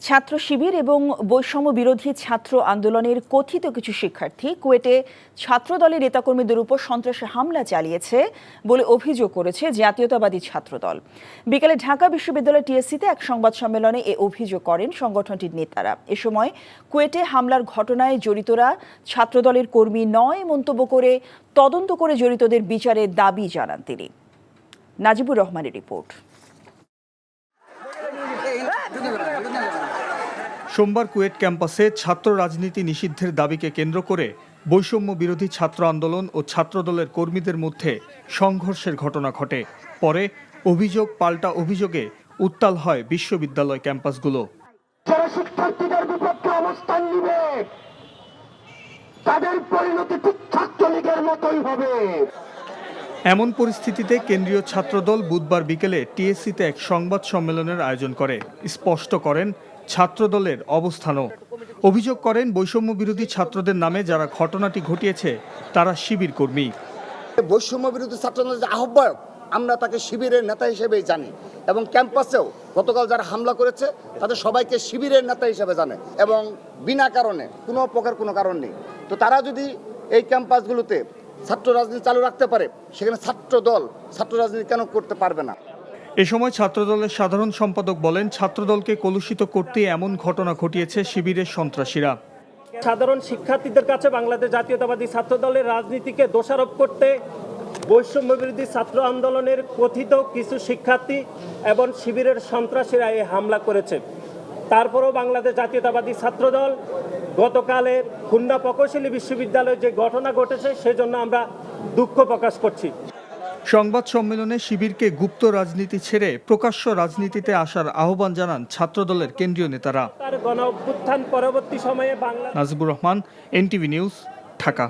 ছাত্র শিবির এবং বৈষম্য বিরোধী ছাত্র আন্দোলনের কথিত কিছু শিক্ষার্থী কুয়েটে ছাত্রদলের নেতাকর্মীদের উপর সন্ত্রাসী হামলা চালিয়েছে বলে অভিযোগ করেছে জাতীয়তাবাদী ছাত্রদল। বিকেলে ঢাকা বিশ্ববিদ্যালয় টিএসসিতে এক সংবাদ সম্মেলনে এ অভিযোগ করেন সংগঠনটির নেতারা। এ সময় কুয়েটে হামলার ঘটনায় জড়িতরা ছাত্রদলের কর্মী নয় মন্তব্য করে তদন্ত করে জড়িতদের বিচারের দাবি জানান তিনি। নাজিবুর রহমানের রিপোর্ট। সোমবার কুয়েট ক্যাম্পাসে ছাত্র রাজনীতি নিষিদ্ধের দাবিকে কেন্দ্র করে বৈষম্য বিরোধী ছাত্র আন্দোলন ও ছাত্রদলের কর্মীদের মধ্যে সংঘর্ষের ঘটনা ঘটে। পরে অভিযোগ পাল্টা অভিযোগে উত্তাল হয় বিশ্ববিদ্যালয় ক্যাম্পাসগুলো। যারা শিক্ষার্থীদের বিপক্ষে অবস্থান নিবে তাদের পরিণতি ঠিক ছাত্রলীগের মতোই হবে। এমন পরিস্থিতিতে কেন্দ্রীয় ছাত্রদল বুধবার বিকেলে টিএসসিতে এক সংবাদ সম্মেলনের আয়োজন করে স্পষ্ট করেন ছাত্রদলের অবস্থানও। অভিযোগ করেন বৈষম্য বিরোধী ছাত্রদের নামে যারা ঘটনাটি ঘটিয়েছে তারা শিবির কর্মী। বৈষম্য বিরোধী ছাত্রদলের যে আহ্বায়ক আমরা তাকে শিবিরের নেতা হিসেবেই জানি এবং ক্যাম্পাসেও গতকাল যারা হামলা করেছে তাদের সবাইকে শিবিরের নেতা হিসেবে জানে এবং বিনা কারণে কোনো কারণ নেই। তো তারা যদি এই ক্যাম্পাসগুলোতে ছাত্র রাজনীতি চালু রাখতে পারে সেখানে ছাত্রদল ছাত্র রাজনীতি কেন করতে পারবে না? এ সময় ছাত্রদলের সাধারণ সম্পাদক বলেন ছাত্রদলকে কলুষিত করতে এমন ঘটনা ঘটিয়েছে শিবিরের সন্ত্রাসীরা। সাধারণ শিক্ষার্থীদের কাছে বাংলাদেশ জাতীয়তাবাদী ছাত্রদলের রাজনীতিকে দোষারোপ করতে বৈষম্য বিরোধী ছাত্র আন্দোলনের কথিত কিছু শিক্ষার্থী এবং শিবিরের সন্ত্রাসীরা এই হামলা করেছে। তারপরও বাংলাদেশ জাতীয়তাবাদী ছাত্রদল গতকালের খুলনা প্রকৌশলী বিশ্ববিদ্যালয়ে যে ঘটনা ঘটেছে সেজন্য আমরা দুঃখ প্রকাশ করছি। সংবাদ সম্মেলনে শিবিরকে গুপ্ত রাজনীতি ছেড়ে প্রকাশ্য রাজনীতিতে আসার আহ্বান জানান ছাত্রদলের কেন্দ্রীয় নেতারা। গণ অভ্যুত্থান পরবর্তী সময়ে বাংলা। Najibur Rahman, NTV news, Dhaka.